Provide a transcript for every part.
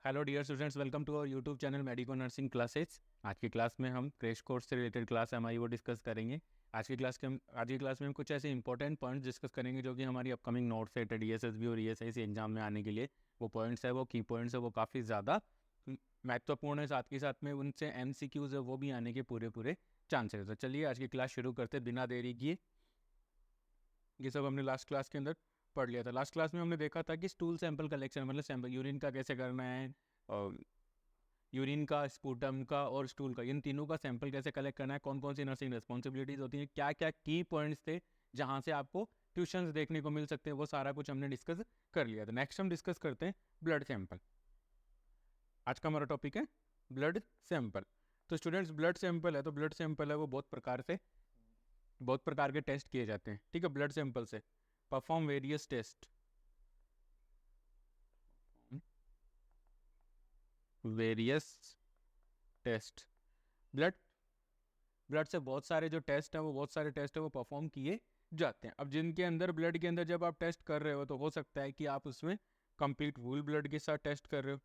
Hello dear students, welcome to our YouTube channel medico nursing classes. आज की class में हम क्रैश कोर्स से रिलेटेड क्लास हमारी वो डिस्कस करेंगे। आज की क्लास में हम कुछ ऐसे इंपॉर्टेंट पॉइंट्स डिस्कस करेंगे जो कि हमारी अपकमिंग नोट सेट DSSB और ESIC एग्जाम में आने के लिए वो पॉइंट्स है, वो की पॉइंट्स है, वो काफ़ी ज़्यादा महत्वपूर्ण है। साथ के साथ में उनसे MCQs है वो भी आने के पूरे चांसेस है। चलिए आज की क्लास शुरू करते बिना देरी किए। ये सब हमने लास्ट क्लास के अंदर पढ़ लिया था। लास्ट क्लास में हमने देखा था कि स्टूल सैंपल कलेक्शन मतलब सैंपल यूरिन का कैसे करना है, और यूरिन का, स्पूटम का और स्टूल का, इन तीनों का सैंपल कैसे कलेक्ट करना है, कौन कौन सी नर्सिंग रिस्पॉन्सिबिलिटीज़ होती हैं, क्या क्या की पॉइंट्स थे जहाँ से आपको ट्यूशंस देखने को मिल सकते हैं, वो सारा कुछ हमने डिस्कस कर लिया था। नेक्स्ट हम डिस्कस करते हैं ब्लड सैंपल। आज का हमारा टॉपिक है ब्लड सैंपल। तो स्टूडेंट्स, ब्लड सैंपल है तो ब्लड सैंपल है वो बहुत प्रकार के टेस्ट किए जाते हैं। ठीक है, ब्लड सैंपल से perform various test, blood blood से बहुत सारे जो टेस्ट हैं वो परफॉर्म किए जाते हैं। अब जिनके अंदर ब्लड के अंदर जब आप टेस्ट कर रहे हो तो हो सकता है कि आप उसमें कंप्लीट वूल ब्लड के साथ टेस्ट कर रहे हो,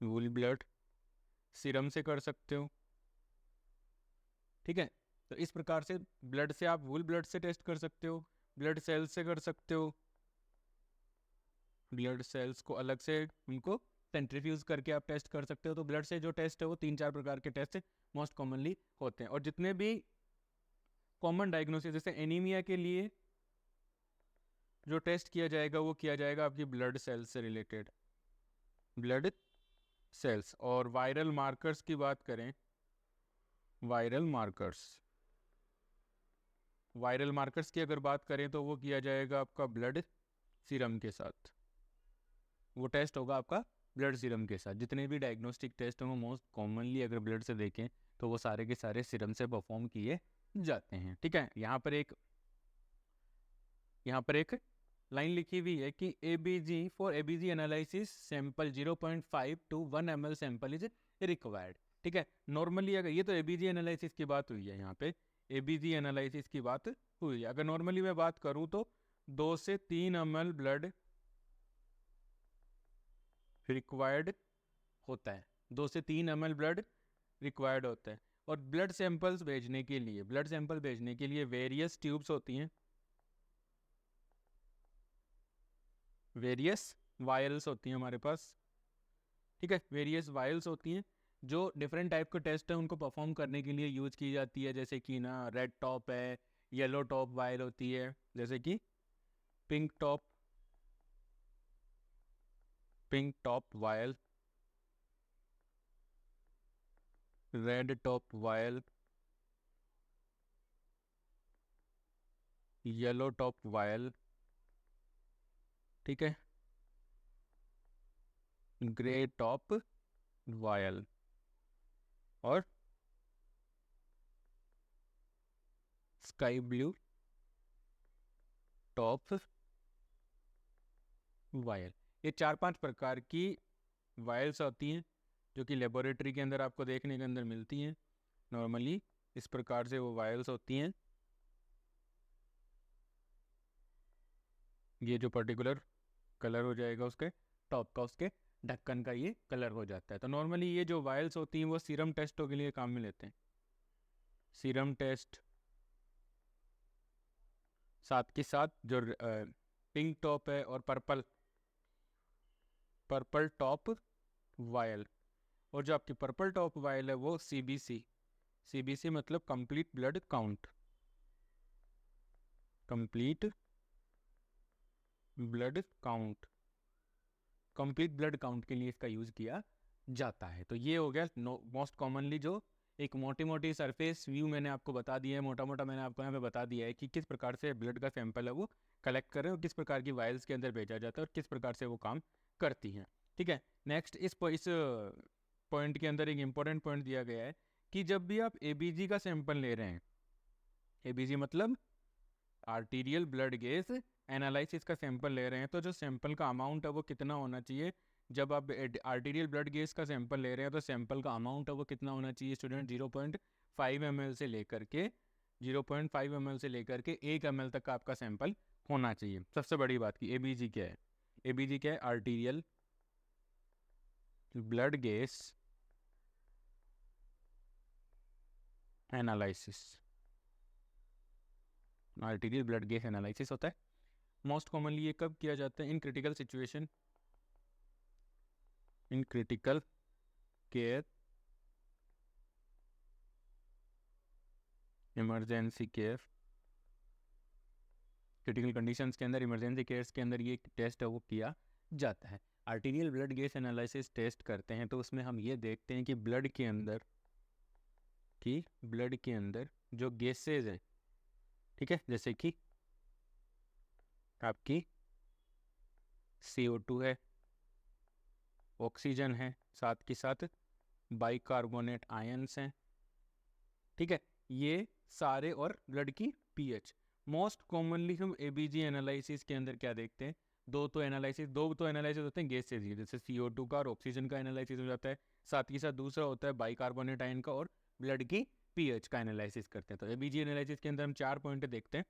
वूल ब्लड सीरम से कर सकते हो। ठीक है, तो इस प्रकार से ब्लड से आप वूल ब्लड से टेस्ट कर सकते हो, ब्लड सेल्स से कर सकते हो, ब्लड सेल्स को अलग से उनको सेंट्रीफ्यूज करके आप टेस्ट कर सकते हो। तो ब्लड से जो टेस्ट है वो 3-4 प्रकार के टेस्ट मोस्ट कॉमनली होते हैं। और जितने भी कॉमन डायग्नोसिस, जैसे एनीमिया के लिए जो टेस्ट किया जाएगा वो किया जाएगा आपकी ब्लड सेल्स से रिलेटेड, ब्लड सेल्स। और वायरल मार्कर्स की बात करें, वायरल मार्कर्स की अगर बात करें तो वो किया जाएगा आपका ब्लड सीरम के साथ, वो टेस्ट होगा आपका ब्लड सीरम के साथ। जितने भी डायग्नोस्टिक टेस्ट हैं वो मोस्ट कॉमनली अगर ब्लड से देखें तो वो सारे के सारे सीरम से परफॉर्म किए जाते हैं। ठीक है, यहाँ पर एक लाइन लिखी हुई है कि ABG analysis sample 0.5 to 1 ml sample is required. ठीक है, नॉर्मली अगर ये तो ABG एनालिसिस की बात हुई है, यहाँ पे ABG एनालिसिस की बात हुई है। अगर नॉर्मली मैं बात करूँ तो 2 से 3 ml ब्लड रिक्वायर्ड होता है, 2 से 3 ml ब्लड रिक्वायर्ड होता है। और ब्लड सैंपल भेजने के लिए वेरियस ट्यूब्स होती हैं, वेरियस वायल्स होती हैं हमारे पास। ठीक है, वेरियस वायल्स होती हैं जो डिफरेंट टाइप के टेस्ट हैं उनको परफॉर्म करने के लिए यूज की जाती है। जैसे कि ना रेड टॉप है, येलो टॉप वायल होती है, जैसे कि pink top vial, red top vial, yellow top vial, ठीक है, ग्रे टॉप वायल और स्काई ब्लू टॉप वायल। ये 4-5 प्रकार की वायल्स होती हैं जो कि लेबोरेटरी के अंदर आपको देखने के अंदर मिलती हैं। नॉर्मली इस प्रकार से वो वायल्स होती हैं। ये जो पर्टिकुलर कलर हो जाएगा उसके टॉप का, उसके ढक्कन का ये कलर हो जाता है। तो नॉर्मली ये जो वायल्स होती हैं वो सीरम टेस्टों के लिए काम में लेते हैं, सीरम टेस्ट। साथ के साथ जो पिंक टॉप है और पर्पल टॉप वायल, और जो आपकी पर्पल टॉप वायल है वो CBC मतलब complete blood count, complete blood count के लिए इसका यूज किया जाता है। तो ये हो गया मोस्ट कॉमनली जो एक मोटी सरफेस व्यू मैंने आपको बता दिया है, मोटा मैंने आपको यहाँ पे बता दिया है कि किस प्रकार से ब्लड का सैंपल है वो कलेक्ट करें और किस प्रकार की वायल्स के अंदर भेजा जाता है और किस प्रकार से वो काम करती हैं। ठीक है, नेक्स्ट इस पॉइंट के अंदर एक इंपॉर्टेंट पॉइंट दिया गया है कि जब भी आप ABG का सैंपल ले रहे हैं, ABG मतलब आर्टीरियल ब्लड गेज एनालिसिस का सैंपल ले रहे हैं, तो जो सैंपल का अमाउंट है वो कितना होना चाहिए। जब आप आर्टीरियल ब्लड गेज का सैंपल ले रहे हैं तो सैंपल का अमाउंट है वो कितना होना चाहिए स्टूडेंट, 0.5 ml से लेकर के 1 ml तक का आपका सैंपल होना चाहिए। सबसे बड़ी बात की ABG क्या है, ABG क्या है, blood gas analysis, arterial blood gas analysis होता है। मोस्ट कॉमनली ये कब किया जाता है? In critical situation, in critical care, emergency care, critical conditions के अंदर, इमरजेंसी केयर्स के अंदर ये टेस्ट है वो किया जाता है। Arterial blood gas analysis test करते हैं तो उसमें हम ये देखते हैं कि ब्लड के अंदर जो गैसेज हैं, ठीक है, जैसे कि आपकी CO2 है, ऑक्सीजन है, साथ के साथ बाइकार्बोनेट आयंस हैं, ठीक है, ये सारे, और ब्लड की पीएच। मोस्ट कॉमनली हम एबीजी एनालिसिस के अंदर क्या देखते हैं? दो तो एनालिसिस होते हैं गैसेज के, जैसे CO2 का और ऑक्सीजन का एनालिसिस हो जाता है, साथ ही साथ दूसरा होता है बाइकार्बोनेट आयन का और ब्लड की पीएच का एनालिसिस करते हैं। तो एबीजी एनालिसिस के अंदर हम 4 पॉइंट देखते हैं,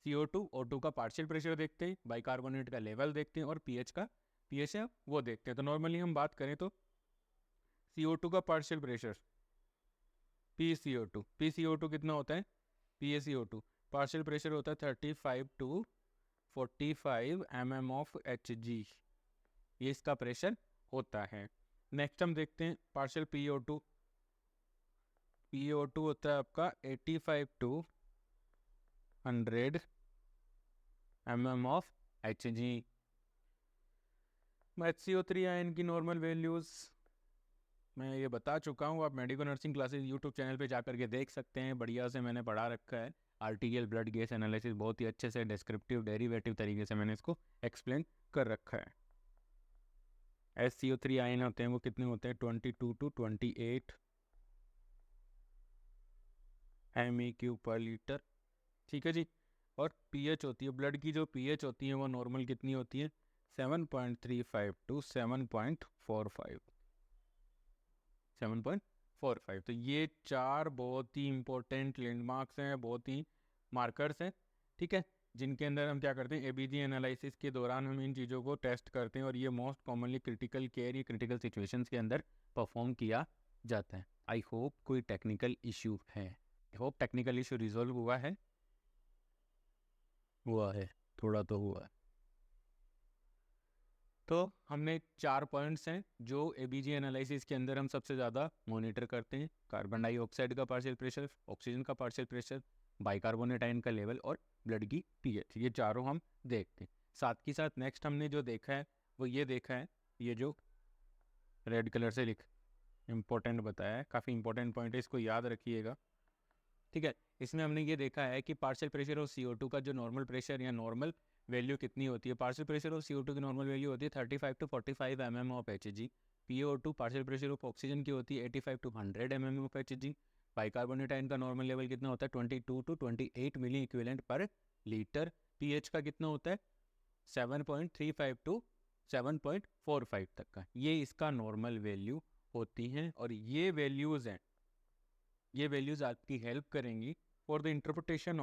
CO2, O2 का पार्शियल प्रेशर देखते हैं, बाइकार्बोनेट का लेवल देखते हैं और पीएच है वो देखते हैं। तो नॉर्मली हम बात करें तो CO2 का पार्शियल प्रेशर PCO2 कितना होता है? PaCO2 पार्शियल प्रेशर होता है 35 to 45 mm ऑफ Hg, ये इसका प्रेशर होता है। नेक्स्ट हम देखते हैं पार्शियल PO2 होता है आपका 85 to 100 mm of Hg। HCO3 ion की नॉर्मल वैल्यूज़ मैं ये बता चुका हूँ, आप medico nursing classes YouTube channel पे जा करके देख सकते हैं, बढ़िया से मैंने पढ़ा रखा है। आर्टीरियल ब्लड गैस एनालिसिस बहुत ही अच्छे से डिस्क्रिप्टिव डेरिवेटिव तरीके से मैंने इसको एक्सप्लेन कर रखा है। HCO3 आयन होते हैं वो कितने होते हैं? 22 to 28 MEQ पर लीटर, ठीक है जी। और पीएच होती है, ब्लड की जो पीएच होती है वो नॉर्मल कितनी होती है? 7.35 to 7.45। तो ये 4 बहुत ही इंपॉर्टेंट लैंडमार्क्स हैं, बहुत ही मार्कर्स हैं, ठीक है, जिनके अंदर हम क्या करते हैं, एबीजी एनालिसिस के दौरान हम इन चीज़ों को टेस्ट करते हैं और ये मोस्ट कॉमनली क्रिटिकल केयर या क्रिटिकल सिचुएशंस के अंदर परफॉर्म किया जाता है। आई होप कोई टेक्निकल इशू है, I hope technical issue resolve हुआ है थोड़ा तो हुआ है। तो हमने 4 पॉइंट्स हैं जो एबीजी एनालिसिस के अंदर हम सबसे ज़्यादा मॉनिटर करते हैं, कार्बन डाइऑक्साइड का पार्शियल प्रेशर, ऑक्सीजन का पार्शियल प्रेशर, बाइकार्बोनेट आयन का लेवल और ब्लड की पीएच, ये चारों हम देखते हैं। साथ ही साथ नेक्स्ट हमने जो देखा है वो ये देखा है, ये जो रेड कलर से इम्पोर्टेंट बताया है, काफ़ी इंपॉर्टेंट पॉइंट है, इसको याद रखिएगा, ठीक है। इसमें हमने ये देखा है कि पार्शियल प्रेशर ऑफ CO2 का जो नॉर्मल प्रेशर या नॉर्मल वैल्यू कितनी होती है? पार्शियल प्रेशर ऑफ CO2 की नॉर्मल वैल्यू होती है 35 to 45 mm of Hg। PaO2 partial pressure of oxygen की होती है 85 to 100 mm of Hg। Bicarbonate ion का नॉर्मल लेवल कितना होता है? 22 to 28 milliequivalent per litre. PH का कितना होता है? 7.35 to 7.45 तक का, ये इसका नॉर्मल वैल्यू होती हैं। और ये वैल्यूज़ हैं, ये वैल्यूज़ आपकी हेल्प करेंगी for the interpretation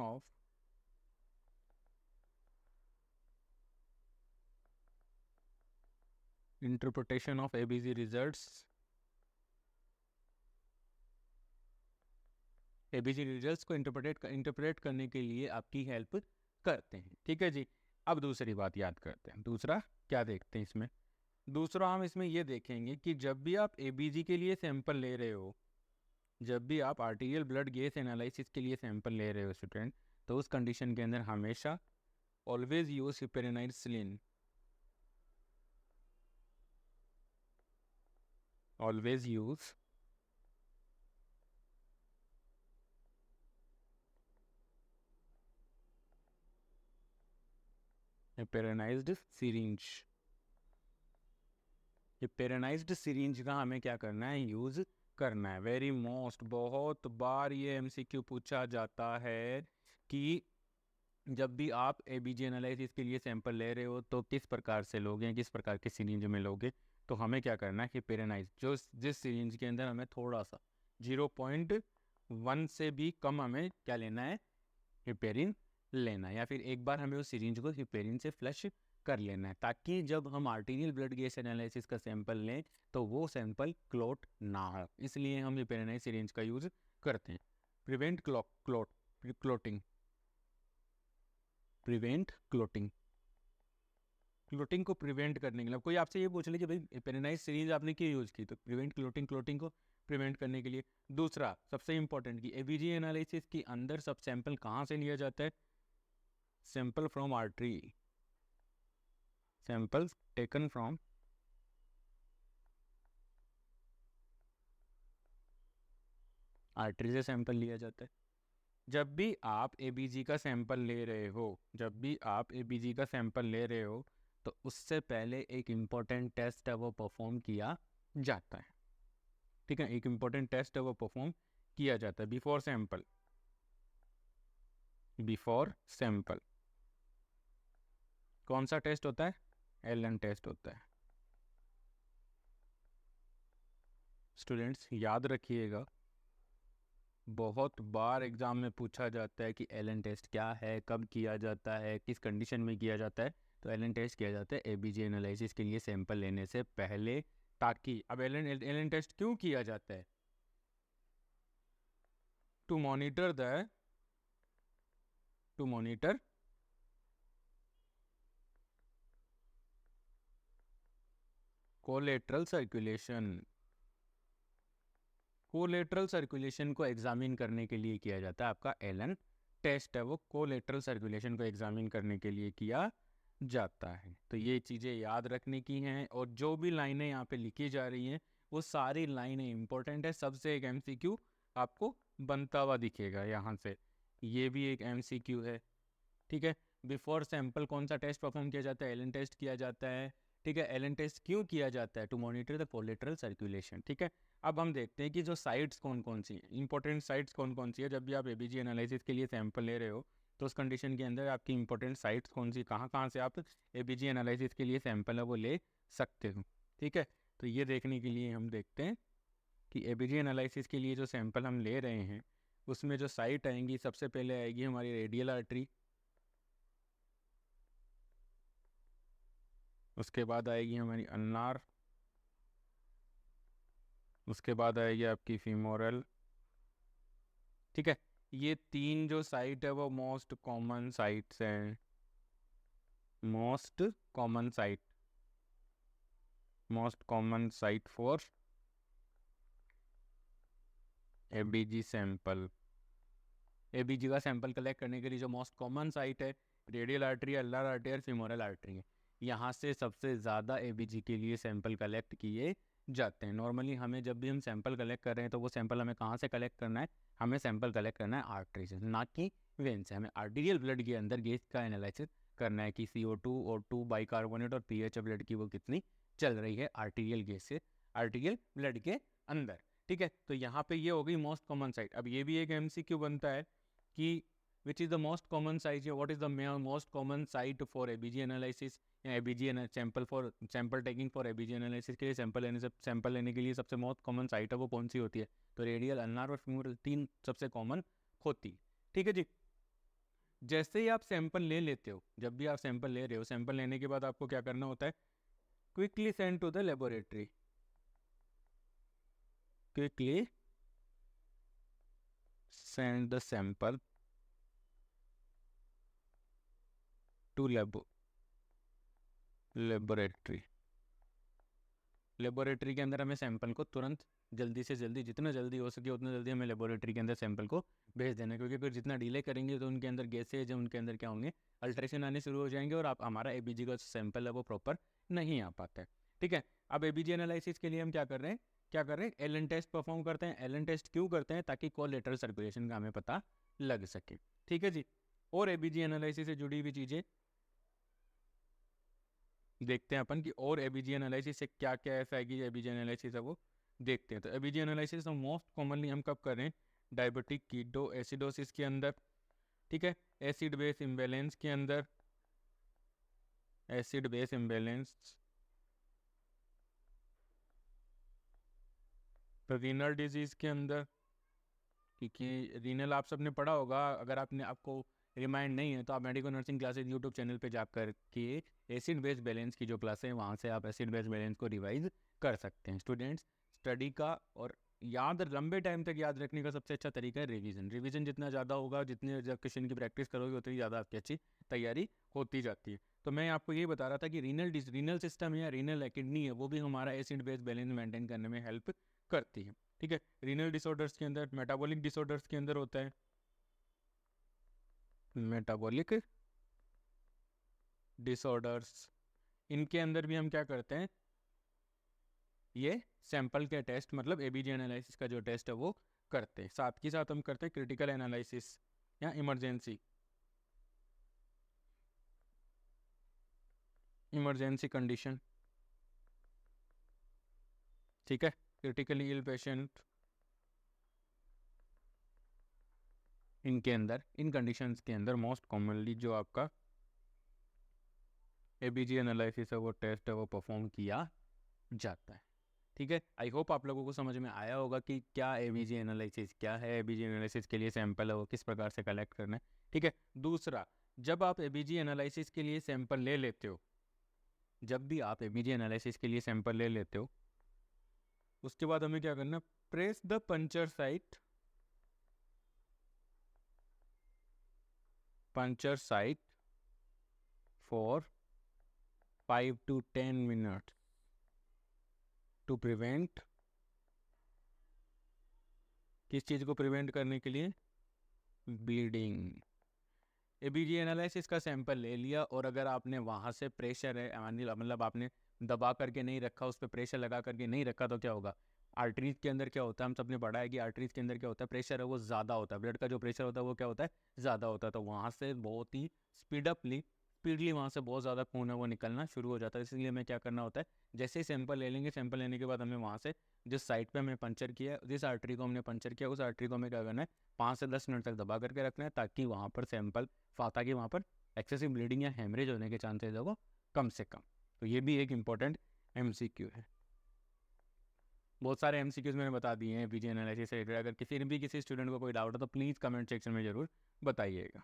of ABG results. ABG results को इंटरप्रेट करने के लिए आपकी हेल्प करते हैं, ठीक है जी। अब दूसरी बात याद करते हैं, दूसरा क्या देखते हैं इसमें? दूसरा हम इसमें ये देखेंगे कि जब भी आप एबीजी के लिए सैंपल ले रहे हो, जब भी आप आर्टीरियल ब्लड गैस एनालिसिस के लिए सैंपल ले रहे हो स्टूडेंट, तो उस कंडीशन के अंदर हमेशा always use heparinised saline, always use heparinised syringe. Heparinised syringe का हमें क्या करना है? यूज करना है। वेरी मोस्ट, बहुत बार ये MCQ पूछा जाता है कि जब भी आप एबीजी एनालिसिस के लिए सैंपल ले रहे हो तो किस प्रकार से लोगे, किस प्रकार के सिरिंज में लोगे। तो हमें क्या करना है? हिपेरिनाइज, जो जिस सिरिंज के अंदर हमें थोड़ा सा 0.1 से भी कम हमें क्या लेना है? हिपेरिन लेना है, या फिर एक बार हमें उस सिरिंज को हिपेरिन से फ्लश कर लेना है, ताकि जब हम आर्टीरियल ब्लड गैस एनालिसिस का सैंपल लें तो वो सैंपल क्लॉट ना हो, इसलिए हम लिपेराइनाइज सिरिंज का यूज़ करते हैं। Prevent clotting, prevent clotting, clotting को प्रिवेंट करने के लिए। कोई आपसे ये पूछ ले कि भाई लिपेराइनाइज सिरिंज आपने क्यों यूज़ की, तो प्रिवेंट क्लोटिंग, क्लोटिंग को प्रिवेंट करने के लिए। दूसरा सबसे इंपॉर्टेंट कि एबीजी एनालिसिस के अंदर सब सैंपल कहाँ से लिया जाता है, sample from artery, samples taken from artery से सैंपल लिया जाता है। जब भी आप एबीजी का सैंपल ले रहे हो, जब भी आप एबीजी का सैंपल ले रहे हो तो उससे पहले एक इम्पॉर्टेंट टेस्ट है वो परफॉर्म किया जाता है। ठीक है, एक इम्पॉर्टेंट टेस्ट है वो परफॉर्म किया जाता है बिफोर सैंपल, बिफोर सैंपल। कौन सा टेस्ट होता है, एलन टेस्ट होता है। स्टूडेंट्स याद रखिएगा, बहुत बार एग्जाम में पूछा जाता है कि एलन टेस्ट क्या है, कब किया जाता है, किस कंडीशन में किया जाता है। तो एलन टेस्ट किया जाता है एबीजी एनालिसिस के लिए सैंपल लेने से पहले, ताकि अब एलन टेस्ट क्यों किया जाता है, to monitor collateral circulation, collateral circulation को एग्जामिन करने के लिए किया जाता है। आपका एलन टेस्ट है वो कोलेटरल सर्कुलेशन को एग्जामिन करने के लिए किया जाता है। तो ये चीज़ें याद रखने की हैं, और जो भी लाइनें यहाँ पे लिखी जा रही हैं वो सारी लाइनें इंपॉर्टेंट है। सबसे एक एमसीक्यू आपको बनता हुआ दिखेगा यहाँ से, ये भी एक एमसीक्यू है। ठीक है, बिफोर सैंपल कौन सा टेस्ट परफॉर्म किया जाता है, एलन टेस्ट किया जाता है। ठीक है, एलन टेस्ट क्यों किया जाता है, to monitor the collateral circulation. ठीक है, अब हम देखते हैं कि जो साइट्स कौन कौन सी हैं, इंपॉर्टेंट साइट्स कौन कौन सी है। जब भी आप एबीजी एनालिसिस के लिए सैंपल ले रहे हो तो उस कंडीशन के अंदर आपकी इंपॉर्टेंट साइट्स कौन सी, कहाँ कहाँ से आप एबीजी एनालिसिस के लिए सैंपल है वो ले सकते हो। ठीक है, तो ये देखने के लिए हम देखते हैं कि एबीजी एनालिसिस के लिए जो सैंपल हम ले रहे हैं उसमें जो साइट आएंगी, सबसे पहले आएगी हमारी रेडियल आर्टरी, उसके बाद आएगी हमारी अन्नार, उसके बाद आएगी आपकी फीमोरल। ठीक है, ये तीन जो साइट है वो मोस्ट कॉमन साइट्स हैं, most common site, most common site for ABG sample. ABG का सैंपल कलेक्ट करने के लिए जो मोस्ट कॉमन साइट है, रेडियल आर्टरी, अल्नार आर्टरी और फीमोरल आर्टरी है। यहाँ से सबसे ज़्यादा एबीजी के लिए सैंपल कलेक्ट किए जाते हैं। नॉर्मली हमें जब भी हम सैंपल कलेक्ट कर रहे हैं तो वो सैंपल हमें कहाँ से कलेक्ट करना है, हमें सैंपल कलेक्ट करना है आर्टरी से, ना कि वेन से। हमें आर्टीरियल ब्लड के अंदर गैस का एनालिसिस करना है कि CO2 O2 बाइकार्बोनेट और पीएच ब्लड की वो कितनी चल रही है आर्टीरियल गैस से आर्टीरियल ब्लड के अंदर। ठीक है, तो यहाँ पे ये हो गई मोस्ट कॉमन साइट। अब ये भी एक MCQ बनता है कि which is the most common site, what is the most common site for ABG analysis, ABG sample taking for ABG analysis के लिए सैंपल लेने के लिए सबसे मोस्ट कॉमन साइट है वो कौन सी होती है, तो रेडियल, अल्नार और फीमोरल, तीन सबसे कॉमन होती है। ठीक है जी, जैसे ही आप सैंपल ले लेते हो, जब भी आप सैंपल ले रहे हो, सैंपल लेने के बाद आपको क्या करना होता है, quickly send to the laboratory, quickly send the sample to laboratory. Laboratory के अंदर हमें सैंपल को तुरंत जल्दी से जल्दी, जितना जल्दी हो सके उतना जल्दी हमें लेबोरेटरी के अंदर सैंपल को भेज देना है, क्योंकि फिर जितना डिले करेंगे तो उनके अंदर गैसेज है, उनके अंदर क्या होंगे, अल्ट्रेशन आने शुरू हो जाएंगे और आप हमारा एबीजी का सैंपल है वो प्रॉपर नहीं आ पाता है। ठीक है, अब एबीजी एनालिसिस के लिए हम क्या कर रहे हैं, एलन टेस्ट परफॉर्म करते हैं। एलन टेस्ट क्यों करते हैं, ताकि कोलेटरल सर्कुलेशन का हमें पता लग सके। ठीक है जी, और एबीजी एनालिसिस से जुड़ी हुई चीज़ें देखते हैं अपन कि और एबीजी एनालिसिस से क्या क्या ऐसा है कि एबीजी एनालिसिस है वो देखते हैं। तो एबीजी एनालिसिस तो मोस्ट कॉमनली हम कब कर रहे हैं, डायबिटिक कीटो एसिडोसिस के अंदर। ठीक है, एसिड बेस इम्बैलेंस के अंदर, acid base imbalance, renal disease के अंदर, क्योंकि रीनल आप सबने पढ़ा होगा, अगर आपको रिमाइंड नहीं है तो आप medico nursing classes YouTube channel पे जा करके एसिड बेस बैलेंस की जो क्लासें हैं वहाँ से आप एसिड बेस बैलेंस को रिवाइज कर सकते हैं। स्टूडेंट्स, स्टडी का और याद लंबे टाइम तक याद रखने का सबसे अच्छा तरीका है रिवीजन। रिवीजन जितना ज़्यादा होगा, जितने जब क्वेश्चन की प्रैक्टिस करोगे उतनी ज़्यादा आपकी अच्छी तैयारी होती जाती है। तो मैं आपको ये बता रहा था कि रीनल सिस्टम या रीनल किडनी है वो भी हमारा एसिड बेस बैलेंस मेंटेन करने में हेल्प करती है। ठीक है, रीनल डिसऑर्डर्स के अंदर, मेटाबॉलिक डिसऑर्डर्स के अंदर होता है मेटाबॉलिक डिसऑर्डर्स, इनके अंदर भी हम क्या करते हैं, ये सैंपल के टेस्ट मतलब एबीजी एनालिसिस का जो टेस्ट है वो करते हैं। साथ ही साथ हम करते हैं क्रिटिकल एनालिसिस या इमरजेंसी कंडीशन। ठीक है, क्रिटिकली इल पेशेंट, इनके अंदर, इन कंडीशंस के अंदर मोस्ट कॉमनली जो आपका एबीजी एनालिसिस है वो टेस्ट है वो परफॉर्म किया जाता है। ठीक है, आई होप आप लोगों को समझ में आया होगा कि क्या एबीजी एनालिसिस क्या है, एबीजी एनालिसिस के लिए सैंपल है वो किस प्रकार से कलेक्ट करना है। ठीक है, दूसरा, जब आप एबीजी एनालिसिस के लिए सैंपल ले लेते हो, जब भी आप एबीजी एनालिसिस के लिए सैंपल ले लेते हो, उसके बाद हमें क्या करना, press the puncture site for 5 to 10 minutes to prevent, किस चीज़ को प्रिवेंट करने के लिए, ब्लीडिंग। एबीजी एनालिसिस का सैंपल ले लिया और अगर आपने वहाँ से प्रेशर है मतलब आपने दबा करके नहीं रखा, उस पर प्रेशर लगा करके नहीं रखा, तो क्या होगा, आर्टरीज के अंदर क्या होता है, हम सबने पढ़ा है कि आर्टरीज के अंदर क्या होता है, प्रेशर है वो ज़्यादा होता है, ब्लड का जो प्रेशर होता है वो क्या होता है, ज़्यादा होता है। तो वहाँ से बहुत ही स्पीडली वहाँ से बहुत ज़्यादा खून है वो निकलना शुरू हो जाता है। इसलिए हमें क्या करना होता है, जैसे ही सैंपल ले लेंगे, सैंपल लेने के बाद हमें वहाँ से जिस साइड पे हमने पंचर किया है, जिस आर्टरी को हमने पंचर किया, उस आर्टरी को हमें क्या करना है, 5 से 10 मिनट तक दबा करके रखना है, ताकि वहाँ पर ताकि वहाँ पर एक्सेसिव ब्लीडिंग या हेमरेज होने के चांसेस है वो कम से कम। तो ये भी एक इम्पॉर्टेंट एमसीक्यू है। बहुत सारे एमसीक्यूज मैंने बता दिए हैं एबीजी एनालिसिस से रिलेटेड। अगर किसी स्टूडेंट को कोई डाउट हो तो प्लीज़ कमेंट सेक्शन में ज़रूर बताइएगा।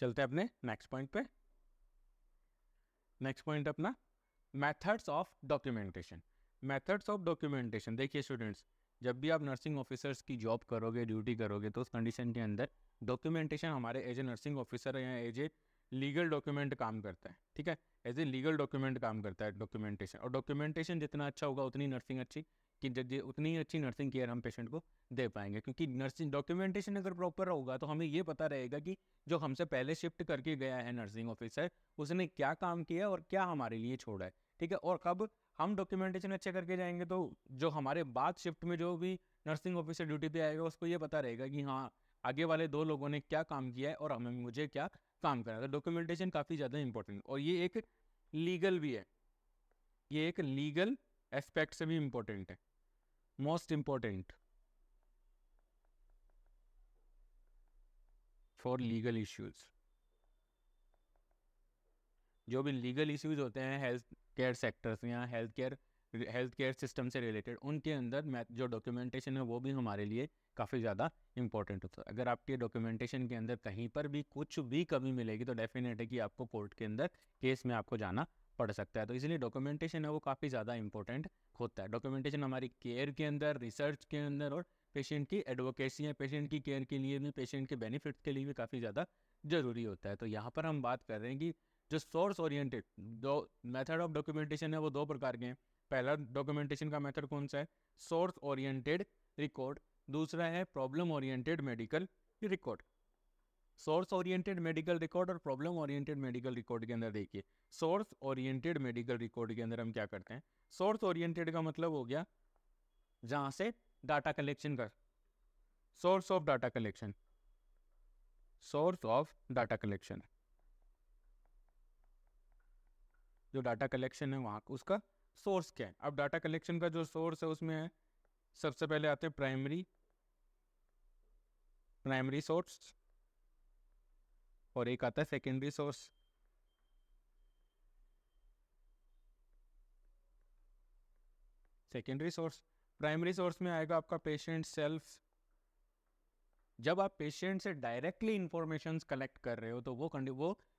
चलते हैं अपने नेक्स्ट पॉइंट पे। नेक्स्ट पॉइंट अपना methods of documentation. Methods of documentation, देखिए स्टूडेंट्स, जब भी आप नर्सिंग ऑफिसर्स की जॉब करोगे, ड्यूटी करोगे, तो उस कंडीशन के अंदर डॉक्यूमेंटेशन हमारे एज ए नर्सिंग ऑफिसर या एज ए लीगल डॉक्यूमेंट काम करता है। ठीक है, एज ए लीगल डॉक्यूमेंट काम करता है डॉक्यूमेंटेशन, और डॉक्यूमेंटेशन जितना अच्छा होगा उतनी नर्सिंग अच्छी, कि उतनी ही अच्छी नर्सिंग केयर हम पेशेंट को दे पाएंगे। क्योंकि नर्सिंग डॉक्यूमेंटेशन अगर प्रॉपर होगा तो हमें ये पता रहेगा कि जो हमसे पहले शिफ्ट करके गया है नर्सिंग ऑफिसर, उसने क्या काम किया और क्या हमारे लिए छोड़ा है। ठीक है, और कब हम डॉक्यूमेंटेशन अच्छे करके जाएंगे तो जो हमारे बाद शिफ्ट में जो भी नर्सिंग ऑफिसर ड्यूटी पे आएगा उसको ये पता रहेगा कि हाँ, आगे वाले 2 लोगों ने क्या काम किया है और हमें मुझे क्या काम करना है। तो डॉक्यूमेंटेशन काफ़ी ज़्यादा इंपॉर्टेंट, और ये एक लीगल भी है, ये एक लीगल एस्पेक्ट से भी इम्पोर्टेंट है, most important for legal issues. जो भी लीगल इश्यूज होते हैं हेल्थ केयर सेक्टर्स या हेल्थ केयर सिस्टम से रिलेटेड, उनके अंदर जो डॉक्यूमेंटेशन है वो भी हमारे लिए काफ़ी ज़्यादा इंपॉर्टेंट होता है। अगर आपके डॉक्यूमेंटेशन के अंदर कहीं पर भी कुछ भी कमी मिलेगी तो डेफिनेट है कि आपको कोर्ट के अंदर केस में आपको जाना पड़ सकता है। तो इसलिए डॉक्यूमेंटेशन है वो काफ़ी ज़्यादा इंपॉर्टेंट होता है। डॉक्यूमेंटेशन हमारी केयर के अंदर, रिसर्च के अंदर, और पेशेंट की एडवोकेसी या पेशेंट की केयर के लिए भी, पेशेंट के बेनिफिट्स के लिए भी काफ़ी ज़्यादा ज़रूरी होता है। तो यहाँ पर हम बात कर रहे हैं कि जो सोर्स ओरिएंटेड जो मेथड ऑफ डॉक्यूमेंटेशन है वो 2 प्रकार के हैं। पहला डॉक्यूमेंटेशन का मेथड कौन सा है, सोर्स ओरिएंटेड रिकॉर्ड। दूसरा है problem oriented medical record. Source oriented medical record और प्रॉब्लम ओरिएंटेड मेडिकल रिकॉर्ड के अंदर देखिए, सोर्स ओरिएंटेड मेडिकल रिकॉर्ड के अंदर हम क्या करते हैं, सोर्स ओरिएंटेड का मतलब हो गया जहां से डाटा कलेक्शन कर, source of data collection, source of data collection, जो डाटा कलेक्शन है वहाँ उसका सोर्स क्या है। अब डाटा कलेक्शन का जो सोर्स है उसमें है, सबसे पहले आते हैं प्राइमरी सोर्स, और एक आता है secondary source. Secondary source, primary source में आएगा आपका पेशेंट सेल्फ, जब आप पेशेंट से डायरेक्टली इंफॉर्मेशन कलेक्ट कर रहे हो तो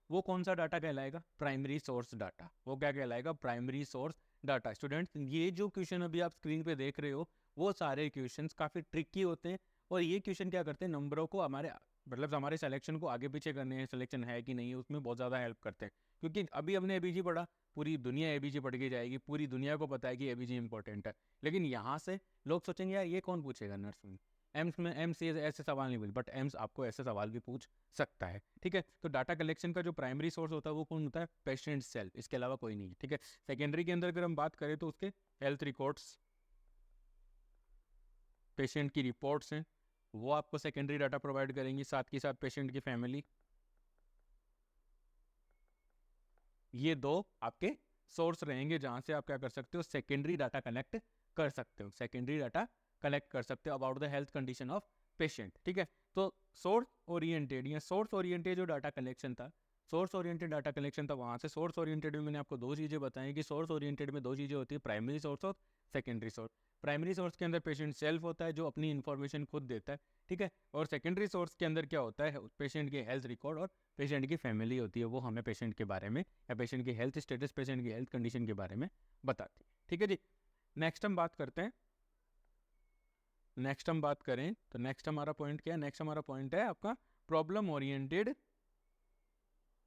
वो कौन सा डाटा कहलाएगा? Primary source data. वो क्या कहलाएगा? Primary source data. स्टूडेंट्स, ये जो क्वेश्चन अभी आप स्क्रीन पे देख रहे हो वो सारे क्वेश्चंस काफ़ी ट्रिकी होते हैं, और ये क्वेश्चन क्या करते हैं, नंबरों को हमारे सिलेक्शन को आगे पीछे करने हैं, सिलेक्शन है कि नहीं, उसमें बहुत ज़्यादा हेल्प करते हैं। क्योंकि अभी हमने एबीजी पढ़ा, पूरी दुनिया एबीजी पढ़ के जाएगी, पूरी दुनिया को पता है कि एबीजी इंपॉर्टेंट है, लेकिन यहाँ से लोग सोचेंगे यार ये कौन पूछेगा नर्स में, एम्स से ऐसे सवाल नहीं पूछ, बट एम्स आपको ऐसे सवाल भी पूछ सकता है। ठीक है, तो डाटा कलेक्शन का जो प्राइमरी सोर्स होता है वो कौन होता है? पेशेंट सेल्फ, इसके अलावा कोई नहीं है। ठीक है, सेकेंडरी के अंदर अगर हम बात करें तो उसके हेल्थ रिकॉर्ड्स, पेशेंट की रिपोर्ट्स हैं, वो आपको सेकेंडरी डाटा प्रोवाइड करेंगी, साथ के साथ पेशेंट की फैमिली। ये दो आपके सोर्स रहेंगे जहां से आप क्या कर सकते हो, सेकेंडरी डाटा कलेक्ट कर सकते हो, सेकेंडरी डाटा कलेक्ट कर सकते हो about the health condition of patient. ठीक है, तो सोर्स ओरिएंटेड या सोर्स ओरिएंटेड जो डाटा कलेक्शन था, सोर्स ओरिएंटेड डाटा कलेक्शन था, वहां से सोर्स ओरिएंटेड में मैंने आपको दो चीज़ें बताई कि सोर्स ओरिएंटेड में दो चीज़ें होती है, प्राइमरी सोर्स और सेकेंडरी सोर्स। प्राइमरी सोर्स के अंदर पेशेंट सेल्फ होता है जो अपनी इन्फॉर्मेशन खुद देता है। ठीक है, और सेकेंडरी सोर्स के अंदर क्या होता है, पेशेंट के हेल्थ रिकॉर्ड और पेशेंट की फैमिली होती है, वो हमें पेशेंट के बारे में या पेशेंट की हेल्थ स्टेटस, पेशेंट की हेल्थ कंडीशन के बारे में बताती है। ठीक है जी, नेक्स्ट हम बात करते हैं, नेक्स्ट हम बात करें तो नेक्स्ट हमारा पॉइंट क्या है? नेक्स्ट हमारा पॉइंट है आपका प्रॉब्लम ओरिएंटेड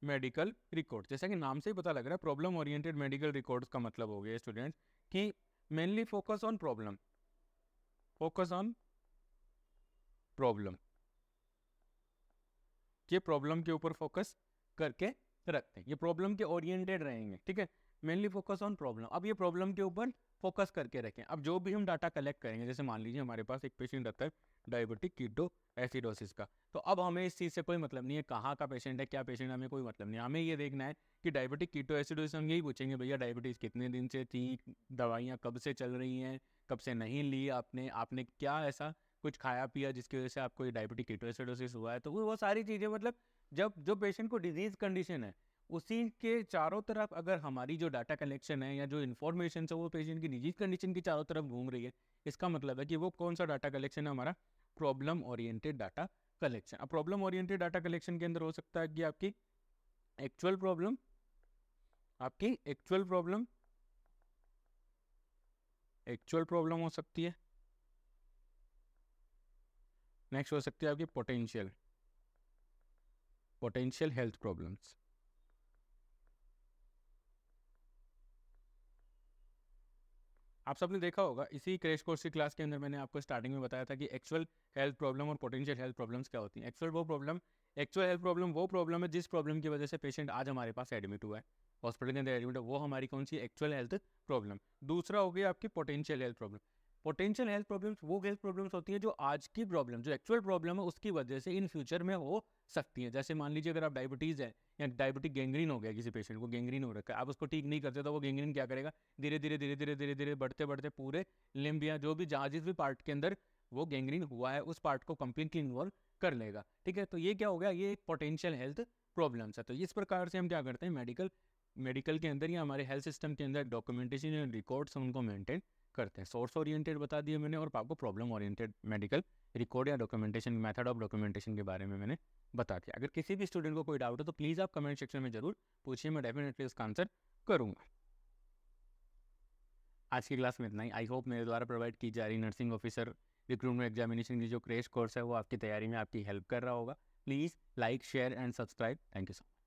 मेडिकल रिकॉर्ड। जैसा कि नाम से ही पता लग रहा है, प्रॉब्लम ओरिएंटेड मेडिकल रिकॉर्ड्स का मतलब हो गया स्टूडेंट्स कि mainly focus on problem, focus on problem, ये प्रॉब्लम के ऊपर फोकस करके रखते हैं, ये प्रॉब्लम के ओरिएंटेड रहेंगे। ठीक है, मेनली फोकस ऑन प्रॉब्लम। अब ये प्रॉब्लम के ऊपर फोकस करके रखें। अब जो भी हम डाटा कलेक्ट करेंगे, जैसे मान लीजिए हमारे पास एक पेशेंट आता है डायबिटिक कीटो एसिडोसिस का, तो अब हमें इस चीज़ से कोई मतलब नहीं है कहाँ का पेशेंट है, क्या पेशेंट है, हमें कोई मतलब नहीं है। हमें ये देखना है कि डायबिटिक कीटो एसिडोसिस, हम यही पूछेंगे भैया डायबिटीज़ कितने दिन से थी, दवाइयाँ कब से चल रही हैं, कब से नहीं ली आपने, आपने क्या ऐसा कुछ खाया पिया जिसकी वजह से आपको ये डायबिटिक कीटोएसिडोसिस हुआ है। तो वो सारी चीज़ें, मतलब जब जो पेशेंट को डिजीज कंडीशन है उसी के चारों तरफ अगर हमारी जो डाटा कलेक्शन है या जो इन्फॉर्मेशन है वो पेशेंट की डिजीज कंडीशन की चारों तरफ घूम रही है, इसका मतलब है कि वो कौन सा डाटा कलेक्शन है? हमारा प्रॉब्लम ओरिएंटेड डाटा कलेक्शन। अब प्रॉब्लम ओरिएंटेड डाटा कलेक्शन के अंदर हो सकता है कि आपकी एक्चुअल प्रॉब्लम, आपकी एक्चुअल प्रॉब्लम, एक्चुअल प्रॉब्लम हो सकती है। नेक्स्ट हो सकती है आपकी पोटेंशियल, पोटेंशियल हेल्थ प्रॉब्लम्स। आप सबने देखा होगा इसी क्रैश कोर्स की क्लास के अंदर मैंने आपको स्टार्टिंग में बताया था कि एक्चुअल हेल्थ प्रॉब्लम और पोटेंशियल हेल्थ प्रॉब्लम्स क्या होती हैं। एक्चुअल हेल्थ प्रॉब्लम वो प्रॉब्लम है जिस प्रॉब्लम की वजह से पेशेंट आज हमारे पास एडमिट हुआ है, हॉस्पिटल के अंदर एडमिट है, वो हमारी कौन सी एक्चुअल हेल्थ प्रॉब्लम। दूसरा हो गया आपकी potential health problem. Potential health problems वो हेल्थ प्रॉब्लम्स होती हैं जो आज की प्रॉब्लम, जो एक्चुअल प्रॉब्लम है उसकी वजह से इन फ्यूचर में हो सकती हैं। जैसे मान लीजिए अगर आप डायबिटीज़ है या डायबिटिक गैंग्रीन हो गया, किसी पेशेंट को गैंग्रीन हो रखा है, आप उसको ठीक नहीं करते तो वो गैंग्रीन क्या करेगा, धीरे धीरे धीरे धीरे धीरे धीरे बढ़ते बढ़ते पूरे लिम्ब या जो भी जहाँ जिस भी पार्ट के अंदर वो गैंग्रीन हुआ है उस पार्ट को कंप्लीटली इन्वॉल्व कर लेगा। ठीक है, तो ये क्या हो गया, ये एक पोटेंशियल हेल्थ प्रॉब्लम्स है। तो इस प्रकार से हम क्या करते हैं, मेडिकल के अंदर या हमारे हेल्थ सिस्टम के अंदर डॉक्यूमेंटेशन या रिकॉर्ड्स उनको मेंटेन करते हैं। सोर्स ओरिएंटेड बता दिए मैंने, और आपको प्रॉब्लम ओरिएंटेड मेडिकल रिकॉर्ड या डॉक्यूमेंटेशन, मेथड ऑफ डॉक्यूमेंटेशन के बारे में मैंने बता दिया। अगर किसी भी स्टूडेंट को कोई डाउट हो तो प्लीज़ आप कमेंट सेक्शन में जरूर पूछिए, मैं डेफिनेटली उसका आंसर करूँगा। आज की क्लास में इतना ही। आई होप मेरे द्वारा प्रोवाइड की जा रही नर्सिंग ऑफिसर रिक्रूटमेंट एग्जामिनेशन की जो क्रैश कोर्स है वो आपकी तैयारी में आपकी हेल्प कर रहा होगा। Please like, share and subscribe. Thank you so much.